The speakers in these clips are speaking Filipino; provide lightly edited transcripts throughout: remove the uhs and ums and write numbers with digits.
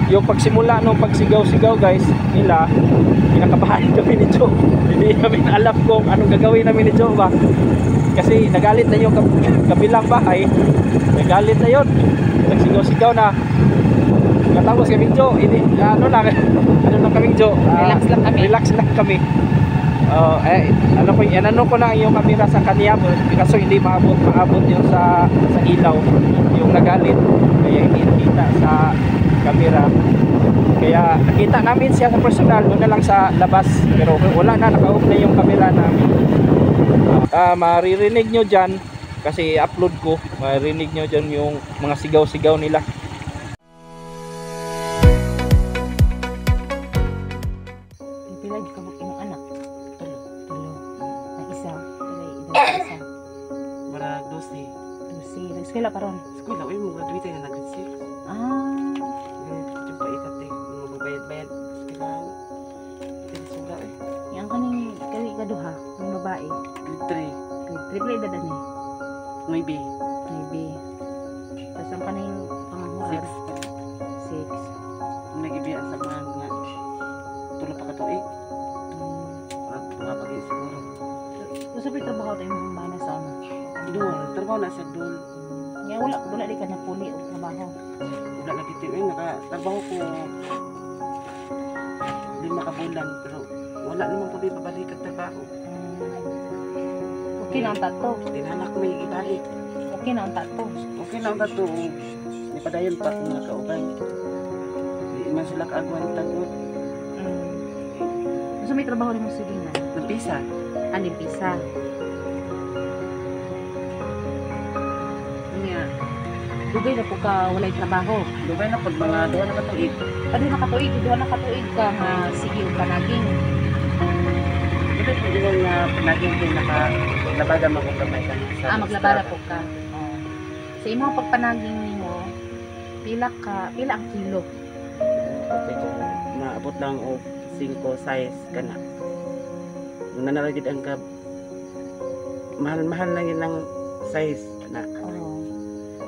yung pagsimula nung pagsigaw-sigaw guys nila, kinakabahan kami ni Joe. Hindi kami alam kung anong gagawin namin ni Joe ba. Kasi nagalit na yung kabilang bahay. Nagalit na yun. Nagsigaw-sigaw na. Katapos kami Joe, hindi, ano lang kami Joe. Relax lang kami. Relax lang kami. Ano ko na yung camera sa kanya kasi hindi maabot yung sa ilaw yung nagalit, kaya hindi nakita sa camera. Kaya nakita namin siya sa personal, doon na lang sa labas, pero wala na, naka-off na yung camera namin. Maririnig nyo dyan kasi upload ko, maririnig nyo dyan yung mga sigaw-sigaw nila. Eskwela pa ron? Eskwela, uy, mga graduate na nag-grade 6. Yung paitat eh, mga bayad-bayad. Eskwela, suga eh. Yang kaning kaduha, ng babae. Grade 3. Triple edad ani. Maybe. Tapos ang kaning panghurar. 6. Nag-ibian sa mga nga. Tulog pa katuig. Mga pag-iis siguro. Gusto pa trabaho tayo mga bana sa ano? Doon, trabaho na siya doon. Nga wala di ka napuli o trabaho. Wala na kitim eh, nakatrabaho ko 5 kabulan, pero wala naman kami babalik ang trabaho. Okay na ang tato. Tinanak may ibalik. Okay na ang tato. Okay na ang tato. May padayon pa kung nakaubay. Hindi man sila kaagwan tagot. Gusto may trabaho rin mo sige na? Nagpisa. Limpisa. Dugay na po ka walay trabaho. Dugay na pag mga 2 na katuig. Ano nakatuig? 2 na katuig ka nga sige o panaging. Ito po din nga panaging din nakalabada magkakamay ka. Maglabada po ka. Sa imong pagpanaging nimo, pila ang kilo? Maabot lang o 5 size ka na. Kung nanaragid ang mahal lang yun ng size na.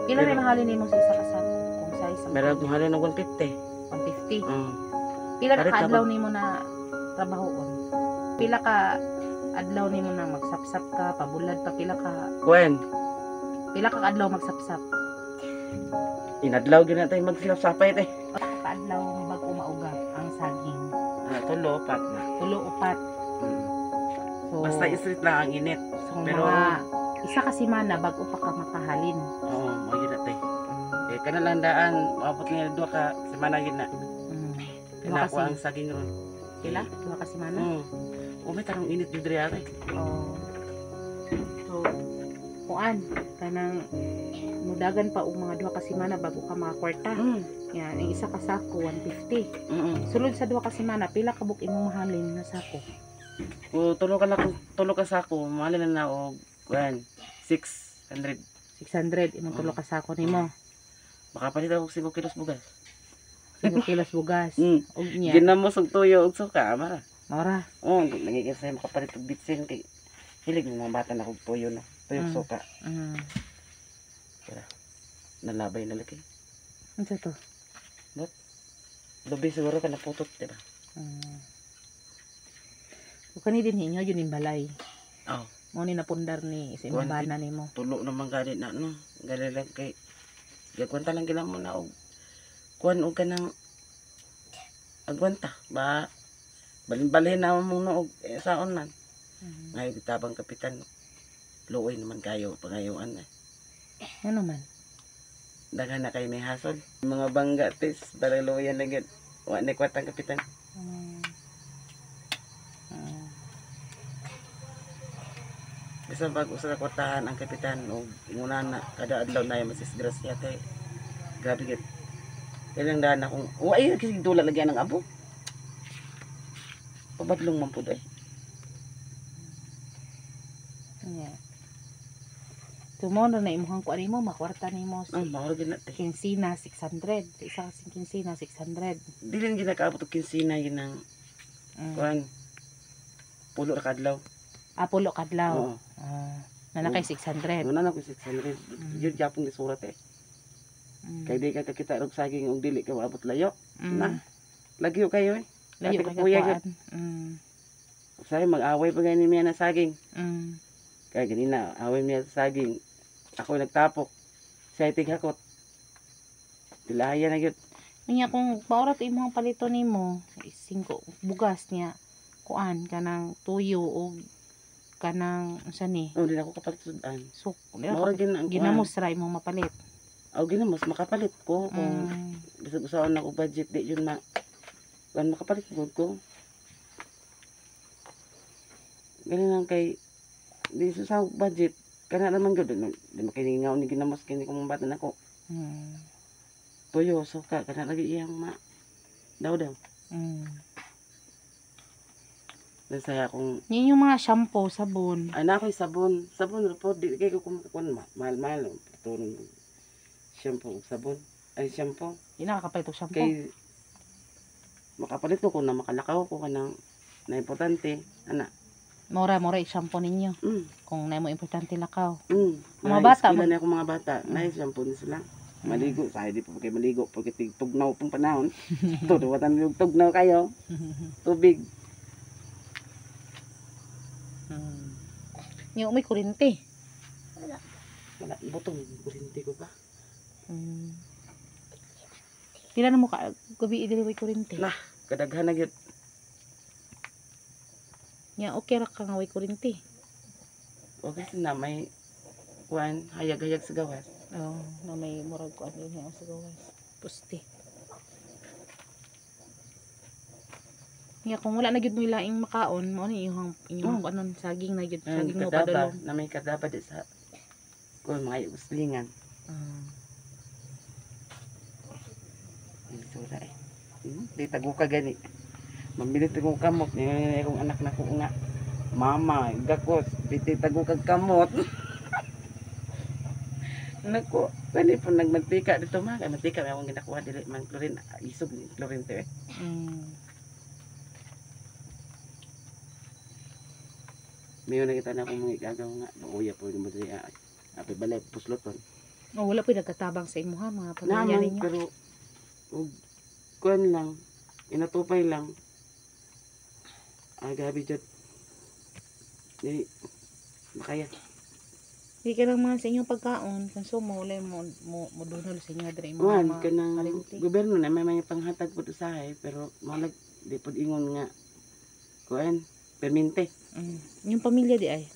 Pila rin mahalin nimo sa isa ka sako kung size? Meron mahalin ng 150. 150? Pila ka adlaw nimo na trabahoon? Pila ka adlaw nimo na magsapsap ka, pabulad pa, pila ka? Pila ka adlaw magsapsap? Inadlaw gina tayo magsapsapay eh. Kaadlaw bago mauga ang saging? 3 o 4 na. 3 o 4. So, basta street lang ang init. So, pero isa ka semana bago pa ka makahalin. Oo, magina tayo. Kana lang daan, maabot nga 2 ka semana gina. Pinako ang saging ron. Pila? 2 ka semana? May tarong init yung diri ay. So, kuan kanang mudagan pa og mga 2 ka semana bago ka makakwarta. Yan, ang isa ka sako 150. Sulod sa 2 ka semana, pila ka buk imong mahalin na sako? O tulo ka sako, mahalin na og 600. 600 imong 3 ka sako nimo. Baka palit ako 5 kilos bugas. 5 kilos bugas. Og niya. Ginamos og tuyo og suka, amara. Mora. Nagiging sa'yo makapalit og bitsin kay hilig ng mga bata na og tuyo no. Tuyo og suka. Nalabay na laki. Ano to? Lubi siguro ka naputot, diba? Kani din hinyo yun yung balay. Mo ni napundar ni sa imong bana nimo. Tulo naman gali na no. Gali lang kay gagwanta lang gila mo na og kuan og kanang agwanta ba balin-balhin na mo no og saon man. Ngay bitabang kapitan. Luoy naman kayo pangayoan na. Ano man? Daghan na kay may hasol. Mga bangga tis para luoyan lang gid. Wa ni kwatang kapitan. Isa pag usa ka kwartahan ang kapitan og inguna na kada adlaw na masis grasya kay grabe gid. Kailang daan akong ay kasi dula lagi ang abo. Pabadlong man pud ay. Tomorrow na imuhang kuan nimo makwarta nimo si mahal gid natin. Kinsina 600. Isa kasing kinsina 600. Dili lang ginakaabot og kinsina ginang kuan pulo ra kadlaw. Pulo kadlaw. Nanakay 600. Nanakay 600. Yun japon gisurat eh. Kay di ka kakita og saging og dili ka maabot layo. Mm. Na. Lagyo kayo eh. Layo Ate kay kapuya kakuan. Mm. Say mag-away pa gani miya na saging. Mm. Kaya ganina, away miya sa saging. Ako nagtapok. Siya tighakot. Dilaya na gyud. Nya kung paurat imong palito nimo, 5 bugas niya kuan kanang tuyo o kanang unsa ni? Oh, di na ako kapalit sudan. So, Mao gid ang ginamos ra imong mapalit. Aw ginamos makapalit ko kung Mm. bisag usaon ako budget di yun makapalit gud ko. Ganun lang kay di sa budget kana naman gud di makiningaw ni ginamos kini kung bata nako. Mm. Tuyo suka kana lagi iyang daw. Mm. Saya akong Yun yung mga shampoo, sabon. ay na ako'y sabon ra po di kay ko kumakon mahal tulong shampoo ug sabon ay shampoo Di nakakapalit og shampoo. kay makapalit ko kung na makalakaw ko kanang na importante ana. Mora i-shampoo ninyo. Mm. Kung na mo importante lakaw. Mga Mga bata, na ako mga bata na shampoo ni sila maligo say di pa kay maligo pagka tugnaw pong panahon tuduwatan yung tugnaw kayo tubig. Yung may kurente. Wala butong kuryente ko ba Pila na mo ka gabi dili may kurente. Lah. Kadaghan na gyud. Nya okay ra ka nga way kurente. Okay na may kuan hayag-hayag sa gawas. Oh, na may murag ko ano yung sa gawas. Puste. Nga kung wala na gyud mo ilaing makaon, mo ni inyong anon saging na gyud, saging mo kadaba padulong. na may kadaba di sa kung mga uslingan. Sura eh. Di tago ka gani. Mamilit ko kamot ni akong anak na ko nga. Mama, gakos, piti tago kag kamot. Nako, kani po nagmantika dito ma, kay mantika may akong ginakuha dili man klorin, isog ni klorin te. Mayo na kita na akong mga igagaw nga, uya po mo diri api balay pusloton. Oh, wala po nagkatabang sa imo ha, mga pamilya Naman, ninyo. pero kuan lang, inatupay lang. Gabi jud. Di makaya. Di ka lang mga sa inyong pagkaon, konsumo, wala mo dunol sa inyo diri mo Kuan mga kanang karinti. gobyerno na may mga panghatag pud usahay pero malag di pud ingon nga kuan permente. Yung pamilya di ay.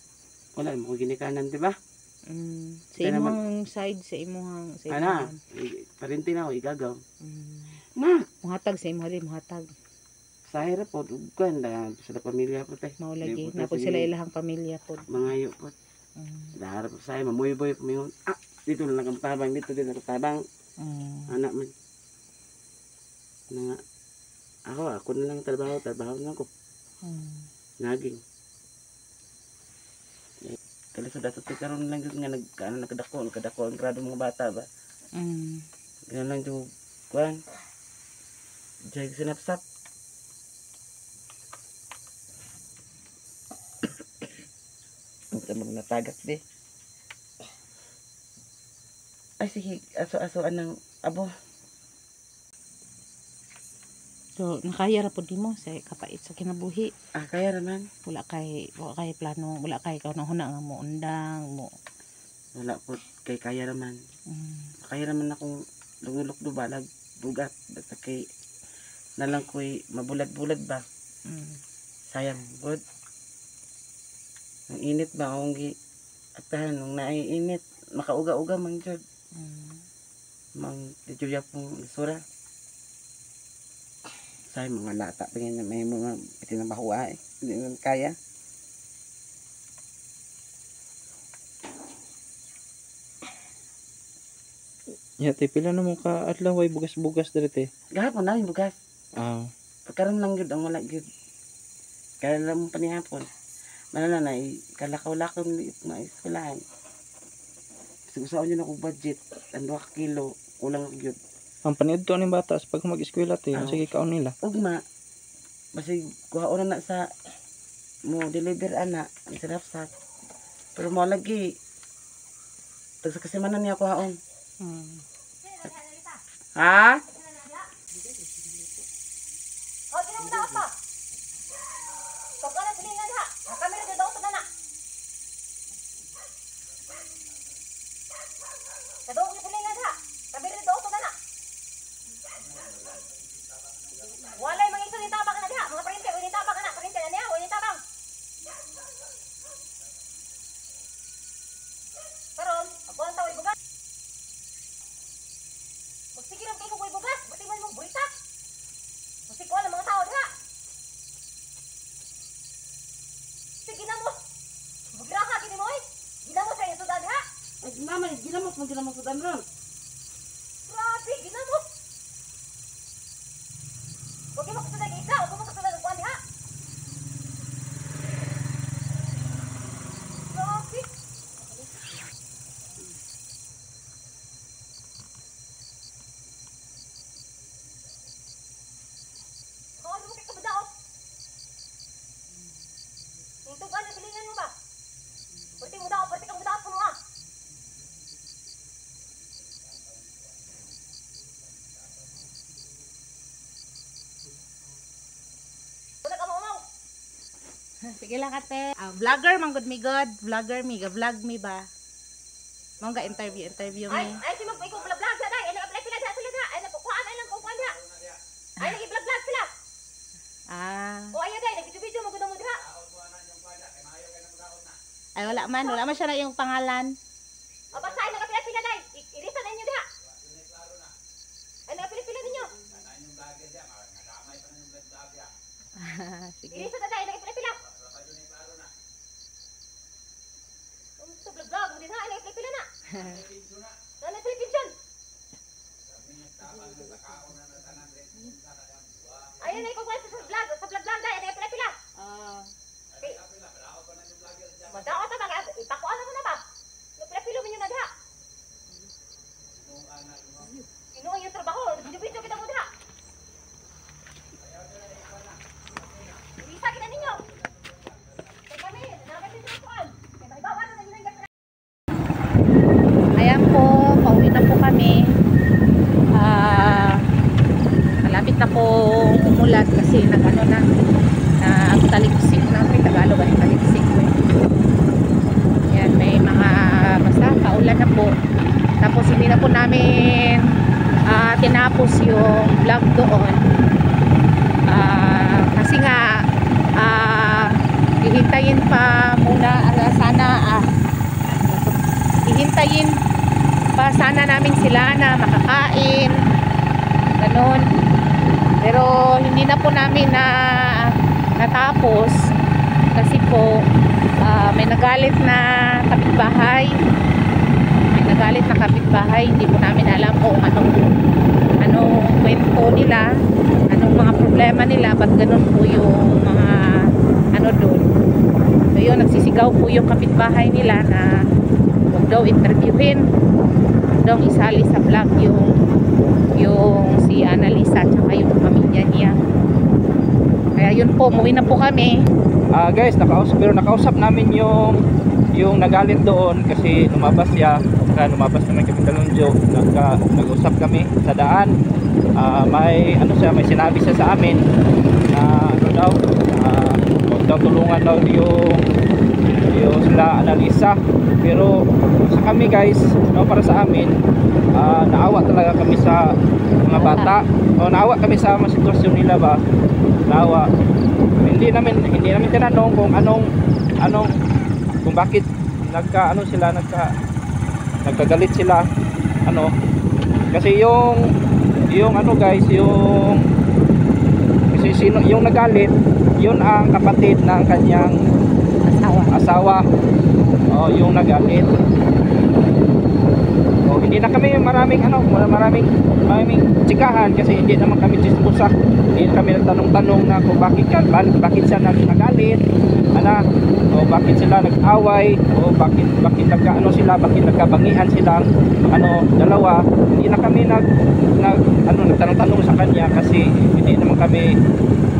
Wala mo ginikanan di ba? Sa Kaya imong side, sa imong Ana, parente na o igagaw. Mm. Na, Muhatag sa imo din, muhatag. sahay ra pod ug kuan da sa pamilya po te. Mao lagi. Di po Napod kasi sila ilahang pamilya pod. Mangayo po. Daharap sa mamuy-boy pumingon. Dito na lang tabang dito din ako tabang. Anak man. Na ako na lang trabaho na ako. Naging. Kaya sa dato karon lang gyud nga nakadako ang grado mga bata ba. Ganun lang yung kuan. Jay sinapsap. Ito mga natagak di. Ay sige, aso-asoan ng abo. So, nakaya ra pod nimo sa kapait sa kinabuhi. Kaya naman. Wala kay plano, wala kay kaw nang huna nga mo undang mo. Wala po kay kaya naman. Kaya naman akong lungulok do balag bugat basta kay nalang ko'y mabulad-bulad ba. Sayang good. Ang init ba akong atahan nung naiinit makauga-uga man jud. Mang dijuya pong isura. Say mga lata pingin may mga itinabahuwa eh. Hindi naman kaya. Te pila na mo ka adlaw ay bugas-bugas diri te. Gahapon na yung bugas. Pagkaroon lang yun ang wala yun. Kaya lang mo panihapon. Manala na kalakaw-lakaw na iskulahan. Sigusaon yun ako budget. Ang 2 kilo. Kulang yun. Ang paniadto ning bata sa pag mag-eskwela te, sige kaon nila. Ugma. Basi kuhaon na sa mo deliver ana. Ang sarap-sarap. Pero mo lagi. Tagsa kasimanan niya kuhaon. Ha? Oh, sino mo dapat pa? Kung ka na silingan ha, kami na daw ito na na. Kadong na silingan ha, kami na daw ito na na. Walay mga iso ni tabang na diha, mga parente, ni tabang na, parente na niya, ni tabang. Karon, ako ang tawag bugas. Magsigil ang kayo ko bugas, buti man mong burita. Musik ko ang mga tao diha. Sige na mo. Magraha kini mo eh. Ginamos sa sudan diha. Ay, mama, ginamos sa danron. Grabe, ginamos. Huwag mo kasunod ng isa, huwag mo kasunod ng kuwan diha. Grabe. Ano mo kay kabadaot? Ito ba, nasilingan mo ba? Berti mo daw, berti kang badaot mo ah. Wala ka mo. Sige lang ate. Vlogger, manggod mi god. Vlogger mi, ga-vlog mi ba? Mong ga interview mi. Ay, si mag ikaw vlog sa day. Ay, nag-apply sila sa sila da. Ay, nakukuhaan ay lang kung kuhaan da. Ay, nag-vlog sila. O ayan day, nag-video mo gud mo diha. Ay wala man siya na yung pangalan. O basahin nag-apply sila day. Irisa na inyo diha. Ay, nag-apply ninyo. Sige. Irisa na day, nag-apply sila. Ito vlog mo din ha, ay nag-apply na. Sana television. Ayun na ikaw sa vlog day, nag-apply sila. Madaot na ba? Ipakuan mo na ba? Nagpila-pilo mo nyo na diha. Inuha yung trabaho. Video-video kita mo diha. Isa kita ninyo. Kaya kami, nakakasya sa kuan. Kaya mahibawan na nyo na. Ayan po, pauwi na po kami. Malapit na po umulat kasi nag-ano na. Taliksik na. May Tagalog ay taliksik. Yan, may mga basta paulan na po. Tapos hindi na po namin tinapos yung vlog doon. Kasi nga hihintayin pa muna hihintayin pa sana namin sila na makakain. Ganon. Pero hindi na po namin natapos kasi po may nagalit na kapitbahay. Hindi po namin alam kung anong kwento nila, anong mga problema nila, ba't ganun po yung mga doon. So yun, nagsisigaw po yung kapitbahay nila na huwag daw interviewin, huwag daw isali sa vlog yung si Annalisa at saka yung pamilya niya. Kaya yun po, umuwi na po kami. Guys, nakausap namin yung nagalit doon kasi lumabas siya. Lumabas naman kami Talonjo. Nag-usap kami sa daan. May sinabi siya sa amin na huwag daw tulungan daw yung sila Annalisa. Pero sa kami guys, para sa amin, naawa talaga kami sa mga bata. Naawa kami sa mga sitwasyon nila ba. Naawa. Hindi namin tinanong kung kung bakit nagkagalit sila kasi yung nagalit yun ang kapatid ng kanyang asawa. Yung nagalit. Hindi na kami maraming tsikahan kasi hindi naman kami chismosa. Hindi kami nagtanong-tanong na kung bakit siya nagalit, o bakit sila nag-away, o bakit nagkabangian silang dalawa. Hindi na kami nagtanong-tanong sa kanya kasi hindi naman kami,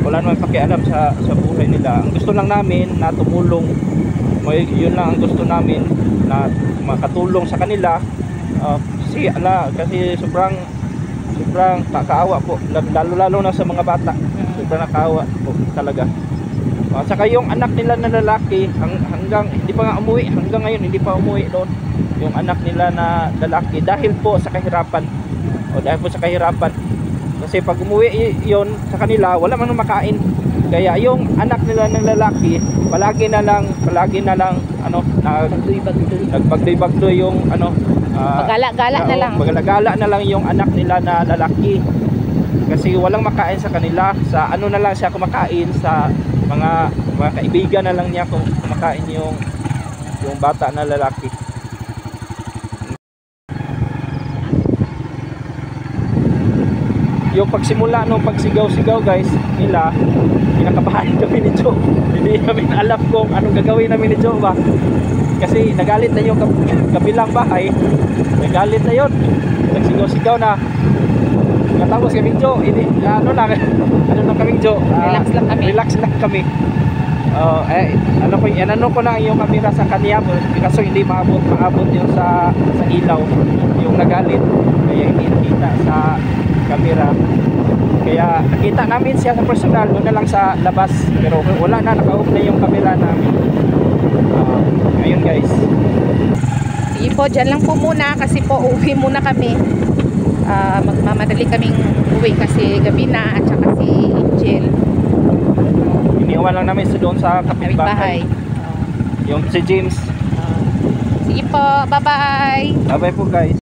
wala naman pakialam sa buhay nila. Ang gusto lang namin na tumulong, yun lang ang gusto namin, na makatulong sa kanila. Kasi sobrang sobrang kakaawa po, lalo na sa mga bata. Sobrang nakaawa po talaga. Saka yung anak nila na lalaki hanggang hindi pa nga umuwi, hanggang ngayon hindi pa umuwi doon yung anak nila na lalaki dahil po sa kahirapan. Dahil po sa kahirapan. Kasi pag umuwi yon sa kanila, wala man makain. Kaya yung anak nila ng lalaki, palagi na lang nagbagdoy yung Pagala-gala na lang. Pagala-gala na lang yung anak nila na lalaki. Kasi walang makain sa kanila, sa ano na lang siya kumakain, sa mga kaibigan na lang niya kumakain yung bata na lalaki. Yung pagsimula nung pagsigaw-sigaw guys nila, kinakabahan kami ni Joe. Hindi namin alam kung anong gagawin namin ni Joe ba. Kasi nagalit na yung kabilang bahay. Nagalit na yun. Nagsigaw-sigaw na. Katapos kami Joe, ano lang kami Joe. Relax lang kami. Relax lang kami. Ano ko lang yung camera sa kanya kasi hindi maabot yung sa ilaw yung nagalit, kaya hindi nakita sa camera. Kaya nakita namin siya sa personal, doon na lang sa labas, pero wala na, naka-off na yung camera namin. Ngayon guys, Sige po, dyan lang po muna kasi po uwi muna kami. Magmamadali kaming uwi kasi gabi na, at saka si Angel iniwan lang namin doon sa kapitbahay. Yung si James. Sige po, bye-bye. Bye-bye po guys.